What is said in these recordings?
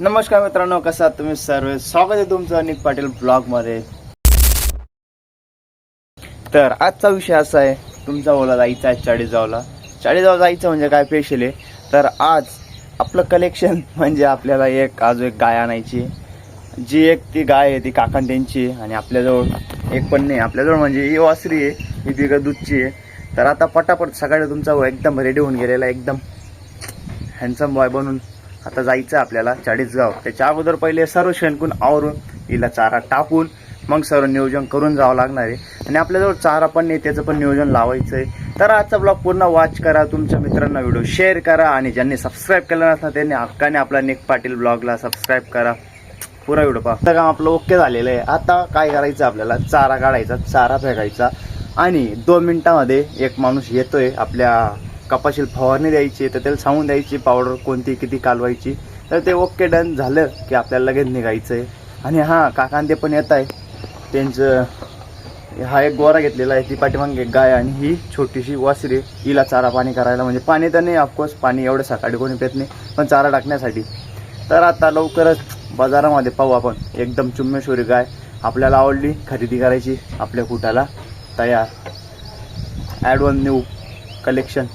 नमस्कार मित्रांनो, कसा आहात तुम्ही सर्व? स्वागत आहे तुमचं अनिक पाटील ब्लॉग मध्ये. तर आजचा विषय असा आहे, तुमचा ओला जायचा आहे चाळीसगावला. चाळीसगाव जायचं म्हणजे काय स्पेशल आहे, तर आज आपलं कलेक्शन म्हणजे आपल्याला एक गाय आणायची. जी एक ती गाय आहे ती काकां त्यांची, आणि आपल्याजवळ एक पण नाही. आपल्याजवळ म्हणजे ही वासरी आहे, ही बिगर दूधची आहे. तर आता पटापट सकाळी तुमचा एकदम रेडी होऊन गेलेला, एकदम हँडसम बॉय बनून आता जायचं आपल्याला चाळीसगाव. त्याच्या अगोदर पहिले सर्व शेणकून आवरून हिला चारा टाकून मग सर्व नियोजन करून जावं लागणार आहे. आणि आपल्याजवळ चारा पण नाही, त्याचं पण नियोजन लावायचं आहे. तर आजचा ब्लॉग पूर्ण वॉच करा, तुमच्या मित्रांना व्हिडिओ शेअर करा, आणि ज्यांनी सबस्क्राईब केलं नसतं त्यांनी हक्काने आपला निक पाटील ब्लॉगला सबस्क्राईब करा. पुरा व्हिडिओ पहा. आता काम आपलं ओके झालेलं आहे. आता काय करायचं, आपल्याला चारा काढायचा, चारा फेकायचा, आणि 2 मिनिटांमध्ये एक माणूस येतोय. आपल्या कपाशील फवारणी द्यायची, तर त्याला सांगून द्यायची पावडर कोणती किती कालवायची. तर ते ओके डन झालं की आपल्याला लगेच निघायचं आहे. आणि हां, काकांते पण येत आहे. त्यांचं हा एक गोरा घेतलेला आहे, ती पाठीमागे एक गाय, आणि ही छोटीशी वासरी, हिला चारा पाणी करायला. म्हणजे पाणी तर नाही, ऑफकोर्स पाणी एवढं सकाळी कोणी पेत नाही, पण चारा टाकण्यासाठी. तर आता लवकरच बाजारामध्ये पाहू आपण. एकदम चुम्मेश्वरी गाय आपल्याला आवडली, खरेदी करायची आपल्या कुटाला तयार. Add one new collection.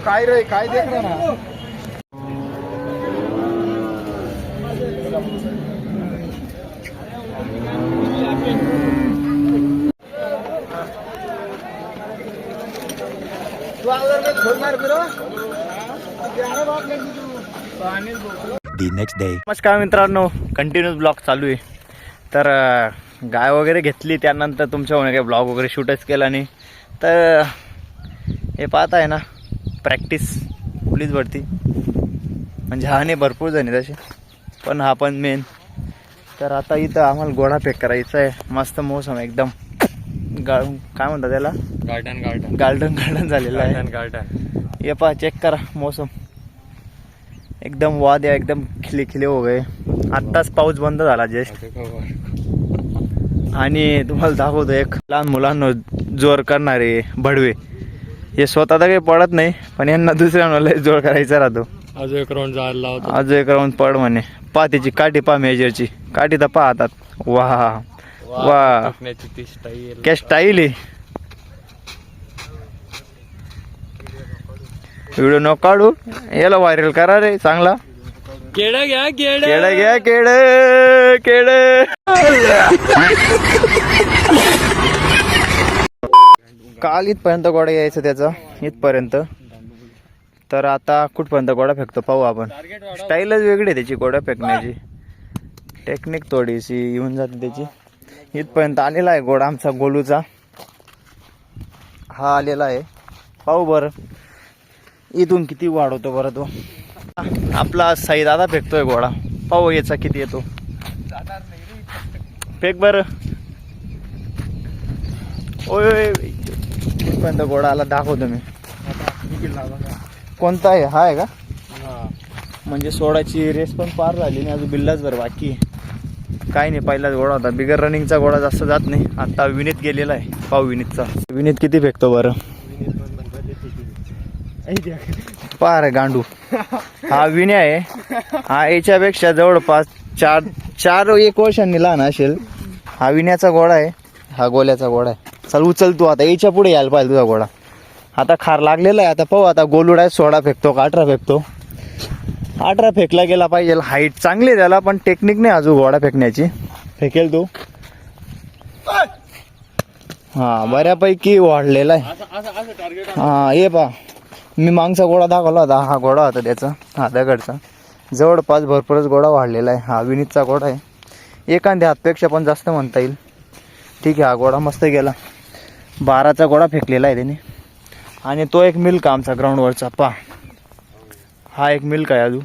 काय रे, काय देख रहा ना. नमस्कार मित्रांनो, कंटिन्यूस ब्लॉग चालू आहे. तर गाय वगैरे घेतली, त्यानंतर तुमच्या काही ब्लॉग वगैरे शूटच केला नाही. तर हे पाहत आहे ना, प्रॅक्टिस पोलीस भरती. म्हणजे हा नाही, भरपूर जण आहे तसे, पण हा पण मेन. तर आता इथं आम्हाला गोळा पॅक करायचा आहे. मस्त मोसम एकदम काय म्हणतात त्याला, गार्डन झालेलं आहे. ये पहा, चेक करा मोसम, एकदम वाद आहे, एकदम खिले हो गए. आत्ताच पाऊस बंद झाला जस्ट. आणि तुम्हाला दाखवतो एक लहान मुलांना जोर करणारे भडवे. हे स्वतः तर काही पडत नाही, पण यांना दुसऱ्यांना जोर करायचा राहतो. आज एक राऊंड पड म्हणे. पहा त्याची काठी, पहा मेजरची काठी तर पहा हातात. वा वा, क्या स्टाईल आहे. व्हिडिओ नको काढू, याला व्हायरल करा रे चांगला. केड काल इथपर्यंत गोडा यायचं त्याचा, इथपर्यंत. तर आता कुठपर्यंत गोडा फेकतो पाहू आपण. स्टाईलच वेगळी आहे त्याची, गोडा फेकण्याची टेक्निक थोडीशी येऊन जाते त्याची. इथपर्यंत आलेला आहे गोडा आमचा गोलूचा, हा आलेला आहे. पाहू बरं इथून किती वाढवतो बरं तो. आपला साई दादा फेकतोय गोडा, पाहू याचा किती येतो. फेक बरं. ओय, इथपर्यंत गोडा आला, दाखवतो मी. कोणता आहे, हा आहे का? म्हणजे सोडाची रेस पण पार झाली नाही अजून, बिल्लाच बरं बाकी. काही नाही, पहिलाच गोडा होता. बिगर रनिंगचा गोडा जास्त जात नाही. आता विनीत गेलेला आहे, पाहू विनीतचा. विनीत किती फेकतो बरं. पार गांडू. हा विनय आहे. हा याच्यापेक्षा जवळपास चार एक वर्षांनी लहान असेल. हा विण्याचा गोडा आहे, हा गोल्याचा गोडा आहे. चल उचल तू, आता याच्या पुढे यायला पाहिजे तुझा गोडा. आता खार लागलेला आहे. आता पाहू, आता गोलूड आहे, 16 फेकतो का 18 फेकतो. 18 फेकला गेला पाहिजे. हाईट चांगली आहे त्याला, पण टेक्निक नाही अजून गोडा फेकण्याची. फेकेल तू. हा, बऱ्यापैकी वाढलेला आहे. हा, ये पा, मी मागचा गोडा दाखवला होता, हा गोडा होता त्याचा, हा दगडचा. जवळपास भरपूरच गोडा वाढलेला आहे. हा विनीतचा गोडा आहे, एखाद्या हातपेक्षा पण जास्त म्हणता येईल. ठीक आहे, हा गोडा मस्त गेला. 12चा गोडा फेकलेला आहे त्याने. आणि तो एक मिल्क आमचा ग्राउंडवरचा, पा हा एक मिल्क आहे अजून.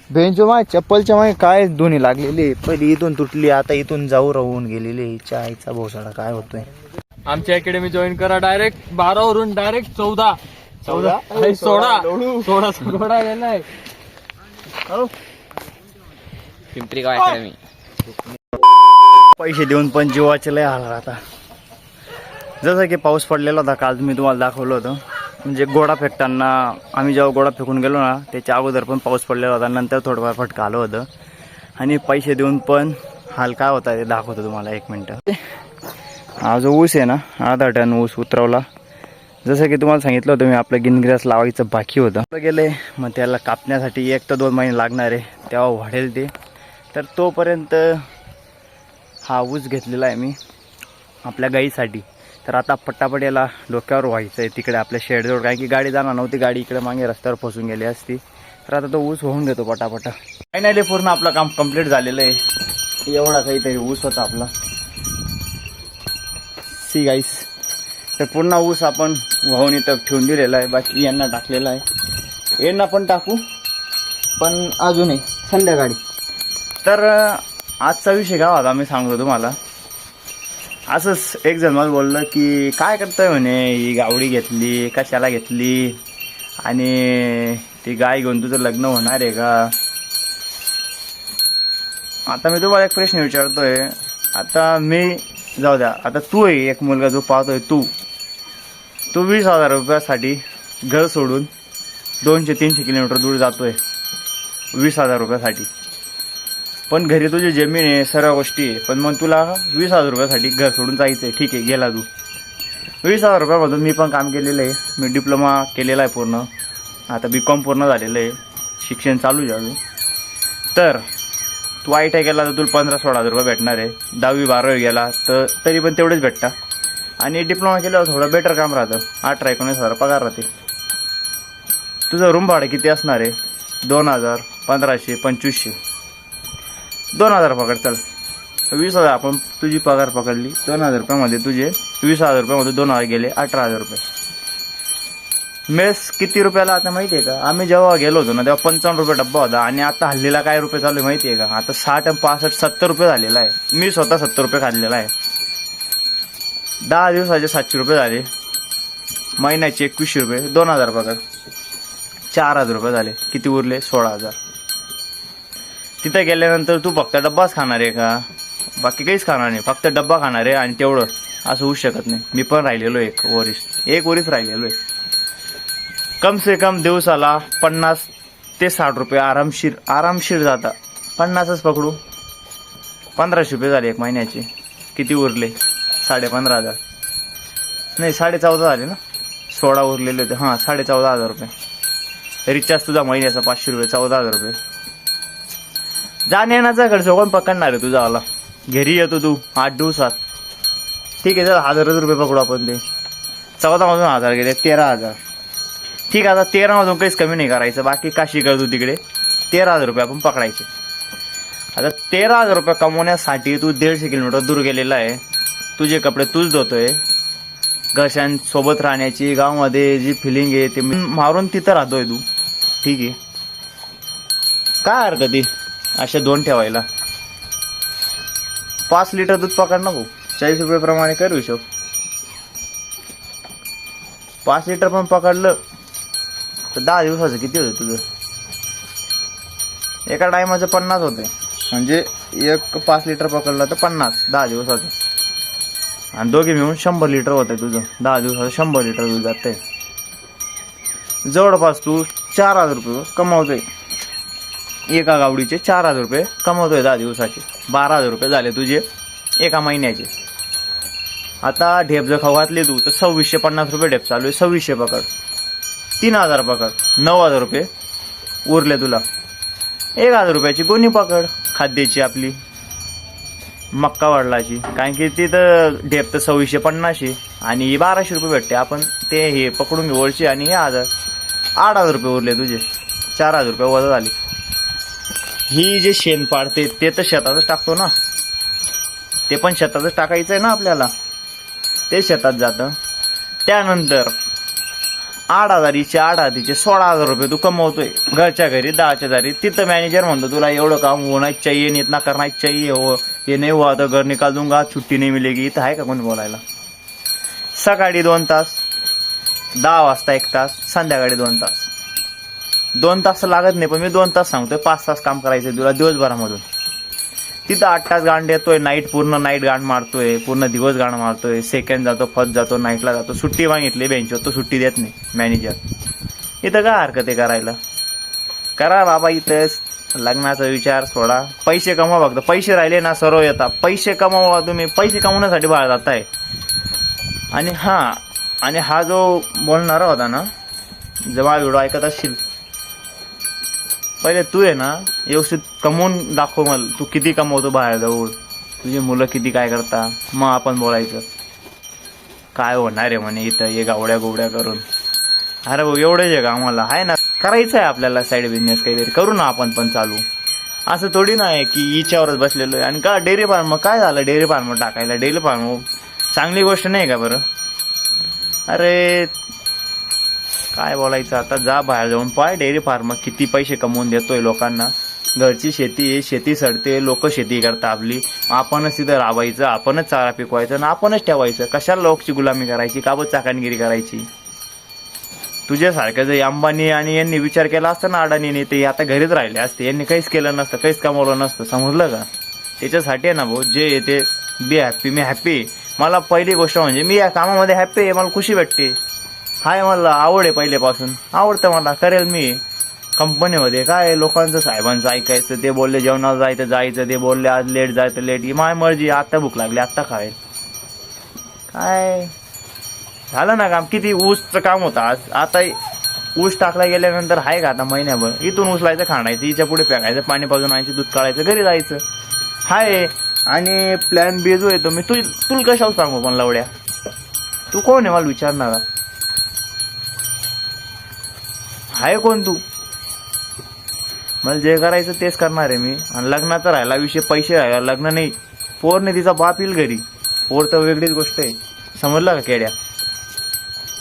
बेंचो माय चप्पलच्या मागे काय दोन्ही लागलेली, पहिली इथून तुटली, आता इथून जाऊ राहून गेलेली. हिच्या आईचा भोसडा काय होतोय. आमची अकॅडमी जॉईन करा. डायरेक्ट 12 वरून डायरेक्ट 14 16 घोडा गेलाय. पिंपरी गाव अकॅडमी. पैसे देऊन पण जीवाचे लय हाल आता. जसं की पाऊस पडलेला होता काल मी तुम्हाला दाखवलं होतं. म्हणजे गोडा फेकताना आम्ही जेव्हा गोडा फेकून गेलो ना त्याच्या अगोदर पण पाऊस पडलेला होता. नंतर थोडंफार फटका आलं होतं. आणि पैसे देऊन पण हाल काय होता ते दाखवतो तुम्हाला. 1 मिनटं. हा जो ऊस आहे ना 1/2 टन ऊस उतरवला. जसं की तुम्हाला सांगितलं होतं मी आपलं गिनग्रास लावायचं बाकी होतं गेले. मग त्याला कापण्यासाठी 1 ते 2 महिने लागणार आहे. तेव्हा वाढेल ते. तर तोपर्यंत हा ऊस घेतलेला आहे मी आपल्या गाईसाठी. तर आता पट्टापट याला डोक्यावर व्हायचं आहे तिकडे आपल्या शेडजवळ. कारण की गाडी जाणार नव्हती. गाडी इकडे मागे रस्त्यावर फसून गेली असती. तर आता तो ऊस होऊन घेतो पटापटा. फायनली पूर्ण आपलं काम कंप्लीट झालेलं आहे. एवढा काहीतरी ऊस होता आपला. सी गाईस. तर पूर्ण ऊस आपण वाहून इथं ठेवून दिलेला आहे. बाकी यांना टाकलेला आहे. यांना पण टाकू पण अजूनही संध्याकाळी. तर आजचा विषय काय होता मी सांगतो तुम्हाला. असंच एक जण मला बोललं की काय करतोय म्हणे ही गावडी घेतली कशाला घेतली आणि ती गाय घेऊन तुझं लग्न होणार आहे का. आता मी तुम्हाला एक प्रश्न विचारतोय. आता मी जाऊ द्या. आता तू आहे एक मुलगा जो पाहतोय तू 20,000 रुपयासाठी घर सोडून 200-300 किलोमीटर दूर जातोय 20,000 रुपयासाठी. पण घरी तुझी जमीन आहे सर्व गोष्टी आहे. पण मग तुला 20,000 रुपयासाठी घर सोडून जायचं आहे. ठीक आहे गेला तू. 20,000 रुपयामधून मी पण काम केलेलं आहे. मी डिप्लोमा केलेला आहे पूर्ण. आता BCom पूर्ण झालेलं आहे. शिक्षण चालू आहे अजून. तर तू ITI केला तर तुला 15-16 रुपये भेटणार आहे. 10वी-12वी गेला तर तरी पण तेवढेच भेटतात. आणि डिप्लोमा केल्यावर थोडं बेटर काम राहतं. 18-19 पगार राहते. तुझं रूम भाडं किती असणार आहे 2,000, 1,500, 2,500, 2,000 पकड. चल 20,000 आपण तुझी पगार पकडली. 2,000 रुपयामध्ये तुझे 20,000 रुपयामध्ये 2,000 गेले 18,000 रुपये. मेस किती रुपयाला आता माहिती आहे का. आम्ही जेव्हा गेलो होतो ना तेव्हा 55 रुपये डब्बा होता. आणि आता हल्लीला काय रुपये चालू आहे माहिती आहे का. आता 60, 65, 70 रुपये झालेला आहे. मी स्वतः 70 रुपये खाल्लेला आहे. 10 दिवसाचे 700 रुपये झाले. महिन्याचे 2100 रुपये. 2,000 पगार 4,000 रुपये झाले. किती उरले 16,000. तिथे गेल्यानंतर तू फक्त डब्बाच खाणार आहे का. बाकी काहीच खाणार नाही. फक्त डब्बा खाणार आहे आणि तेवढं. असं होऊ शकत नाही. मी पण राहिलेलो एक वरीस राहिलेलो आहे. कम से कम दिवसाला 50 ते 60 रुपये आरामशीर जाता. 50च पकडू. 1,500 रुपये झाले एक महिन्याचे. किती उरले 15,500. नाही 14,500 झाले ना. 16 उरलेले होते. हां 14,500 रुपये. रिचार्ज तुझा महिन्याचा 500 रुपये 14,000 रुपये. जाण्या येण्याचा खर्च कोण पकडणार आहे तुझावाला. घरी येतो तू 8 दिवसात. ठीक आहे चल 1,000 रुपये पकडू आपण. ते 14मधून 1,000 गेले 13,000. ठीक आहे आता 13मधून काहीच कमी नाही करायचं. बाकी काशी करतो तिकडे 13,000 रुपये आपण पकडायचे. आता 13,000 रुपये कमवण्यासाठी तू 150 किलोमीटर दूर गेलेला आहे. तुझे कपडे तूच धुतोय. घरच्यांसोबत राहण्याची गावामध्ये जी फिलिंग आहे ते मारून तिथं राहतोय तू. ठीक आहे काय हरकत आहे अशा 2 ठेवायला. 5 लिटर दूध पकड नको. 40 रुपये प्रमाणे करू हिशोब. 5 लिटर पण पकडलं तर 10 दिवसाचं किती होतं तुझं. एका टायमाचं 50 होते. म्हणजे एक 5 लिटर पकडलं तर 50 10 दिवसाचं. आणि दोघे मिळून 100 लिटर होतंय तुझं. 10 दिवसाचं 100 लिटर दूध जातंय. जवळपास तू 4,000 रुपये कमावतोय. एका गावडीचे 4,000 रुपये कमवतोय 10 दिवसाचे. 12,000 रुपये झाले तुझे एका महिन्याचे. आता ढेप जर खाऊ घातले तू तर 2,650 रुपये ढेप चालू आहे. 2,600 पकड. 3,000 पकड. 9,000 रुपये उरले तुला. 1,000 रुपयाची गोणी पकड खाद्याची आपली मक्का वडलाची. कारण की तिथं ढेप तर 2,650 आणि 1,200 रुपये भेटते. आपण ते हे पकडून घेऊ वरची. आणि हे 8,000 रुपये उरले तुझे. 4,000 रुपये वजा झाले. ही जे शेण पाडते ते तर शेतातच टाकतो ना. ते पण शेतातच टाकायचं आहे ना आपल्याला. ते शेतात जातं. त्यानंतर 8,000चे 8,000चे 16,000 रुपये तू कमवतोय घरच्या घरी 10च्या घरी. तिथं मॅनेजर म्हणतो तुला एवढं काम होना चाहिए नहीं इतना करना चाहिए. हो ये नहीं हुआ तो घर निकाल दूंगा छुट्टी नहीं मिलेगी. इथं आहे का कोणी बोलायला. सकाळी 2 तास 10 वाजता 1 तास संध्याकाळी 2 तास. 2 तास लागत नाही पण मी 2 तास सांगतोय. 5 तास काम करायचं तुला दिवसभरामधून. तिथं 8 तास गांड येतोय, पूर्ण नाईट गांड मारतोय, पूर्ण दिवस गांड मारतोय, सेकंड जातो, फर्स्ट जातो, नाईटला जातो, सुट्टी मागितली बेंचवर तो सुट्टी देत नाही मॅनेजर. इथं काय हरकत आहे करायला? करा बाबा इथंच. लग्नाचा विचार सोडा, पैसे कमवा. फक्त पैसे राहिले ना सर्व येतात. पैसे कमवा तुम्ही, पैसे कमवण्यासाठी बाहेर जाताय. आणि हा जो बोलणारा होता ना, जेव्हा व्हिडिओ ऐकत असशील, पहिले तू आहे ना व्यवस्थित कमवून दाखव मला, तू किती कमवतो बाहेर जाऊन, तुझी मुलं किती काय करता, मग आपण बोलायचं. काय होणार आहे म्हणे इथं हे गावड्या गोवड्या करून. अरे भाऊ एवढंच आहे का आम्हाला? आहे ना, करायचं आहे आपल्याला साईड बिझनेस काहीतरी, करू ना आपण पण चालू. असं थोडी ना आहे की हिच्यावरच बसलेलो आहे. आणि का डेअरी फार्म, काय झालं डेअरी फार्म टाकायला? डेअरी फार्म चांगली गोष्ट नाही का बरं? अरे काय बोलायचं आता, जा बाहेर जाऊन पाय डेअरी फार्म किती पैसे कमवून देतोय लोकांना. घरची शेती आहे, शेती सडते, लोक शेती करता आपली, आपणच तिथं राबायचं, आपणच चारा पिकवायचं आणि आपणच ठेवायचं. कशाला लोकची गुलामी करायची, काबत चाकानगिरी करायची? तुझ्यासारखं जर अंबानी आणि यांनी विचार केला असता ना, अडाणीने, ते आता घरीच राहिले असते. यांनी काहीच केलं नसतं, काहीच कमवलं नसतं. समजलं का? त्याच्यासाठी आहे ना भाऊ, जे येते बी हॅप्पी. Me happy. मला पहिली गोष्ट म्हणजे मी या कामामध्ये हॅप्पी आहे, मला खुशी भेटते. हाय, मला आवड आहे पहिल्यापासून, आवडतं मला, करेल मी. कंपनीमध्ये काय लोकांचं साहेबांचं ऐकायचं, ते बोलले जेवणाला जायचं, ते बोलले आज लेट जायचं लेट, ही माझी मर्जी. आता भूक लागली आता खावेल. काय झालं ना काम? किती ऊसचं काम होतं आज. आता ऊस टाकला गेल्यानंतर आहे का आता महिन्याभर इथून उचलायचं, खाणायचं, हिच्या पुढे फेकायचं, पाणी पाजून आणायचं, दूध काढायचं, घरी जायचं. हाय. आणि प्लॅन बी जो येतो मी तुला कशाला सांगू पण लवड्या? तू कोण आहे मला विचारणारा? हाय कोण तू? मला जे करायचं तेच करणार आहे मी. आणि लग्नाचा राहिला विषय, पैसे राहिला, लग्न नाही. पोर नाही, तिचा बाप येईल घरी. पोर तर वेगळीच गोष्ट आहे. समजलं का केड्या?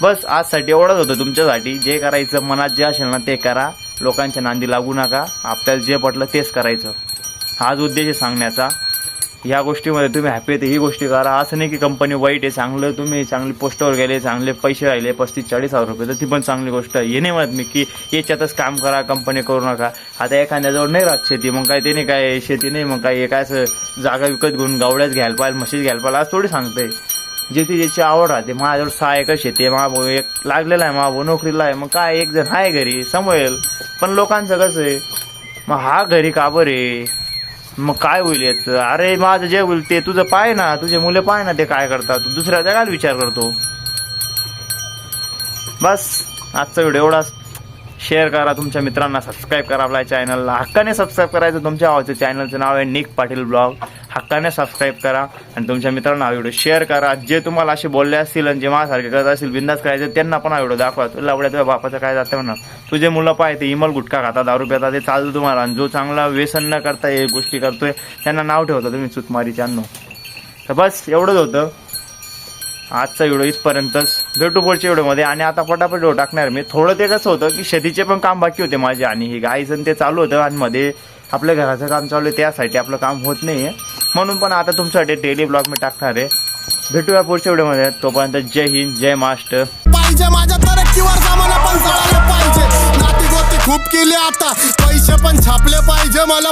बस आजसाठी एवढंच होतं तुमच्यासाठी. जे करायचं मनात जे असेल ना ते करा, लोकांच्या नांदी लागू नका, आपल्याला जे पटलं तेच करायचं. हाच उद्देश आहे सांगण्याचा. ह्या गोष्टीमध्ये तुम्ही हॅपी आहे तर ही गोष्टी करा. असं नाही की कंपनी वाईट आहे, चांगलं तुम्ही चांगली पोस्टवर गेले, चांगले पैसे राहिले 35-40 हजार रुपये, तर ती पण चांगली गोष्ट आहे. हे नाही म्हणत मी की याच्यातच काम करा, कंपनी करू नका. आता एखाद्याजवळ नाही राहत शेती, मग काय त्याने काय शेती नाही, मग काय काय असं जागा विकत घेऊन गावड्याच घ्यायला पाहिजे, म्हशीच घ्यायला पाहिजे, आज थोडी सांगतंय. ज्याची आवड राहते. माझ्याजवळ 6 एकर शेती आहे, माझा भाऊ एक लागलेला आहे, माझा भाऊ नोकरीला आहे, मग काय एक जण आहे घरी समोरेल. पण लोकांचं कसं आहे, मग हा घरी का बरं आहे, मग काय होईल याचं? अरे माझं जे होईल ते तुझं पाय ना, तुझे मुलं पाय ना, ते काय करतात, तू दुसऱ्या जगाला विचार करतो. बस आजचा व्हिडिओ एवढाच. शेअर करा, तुमच्या मित्रांना सबस्क्राईब करा आपल्या चॅनलला. हक्काने सबस्क्राईब करायचं. तुमच्या आवडचं चॅनलचं नाव आहे निक पाटील ब्लॉग. हक्काने सबस्क्राईब करा आणि तुमच्या मित्रांना हा व्हिडिओ शेअर करा. जे तुम्हाला असे बोलले असतील आणि जे माझ्यासारखे करत असतील बिंदास करायचं, त्यांना पण हा व्हिडिओ दाखवा. तुला एवढ्या तुझ्या बापाचं काय जातं म्हणा, तुझे मुलं पाहिजे इमल गुटखा खाता, दारू पिता, ते चालतं तुम्हाला. आणि जो चांगला व्यसन न करता हे गोष्टी करतोय त्यांना नाव ठेवता तुम्ही चुतमारीच्यांनो. तर बस एवढंच होतं आजचा व्हिडिओ, इथपर्यंतच. भेटू पुढच्या व्हिडिओमध्ये. आणि आता पटापट व्हिडिओ टाकणार मी. थोडं ते कसं होतं की शेतीचे पण काम बाकी होते माझे, आणि हे गाईचं ते चालू होतं, आणि मध्ये आपल्या घराचं काम चालू आहे, त्यासाठी आपलं काम होत नाही आहे. म्हणून पण आता तुमच्यासाठी डेली ब्लॉग मी टाकणार आहे. भेटूया पुढच्या व्हिडिओमध्ये. तोपर्यंत जय हिंद, जय महाराष्ट्र. पाहिजे माझ्या तरक्कीवर सामान पण जळालं पाहिजे. नाती गोती खूप केली आता, पैसे पण छापले पाहिजे मला.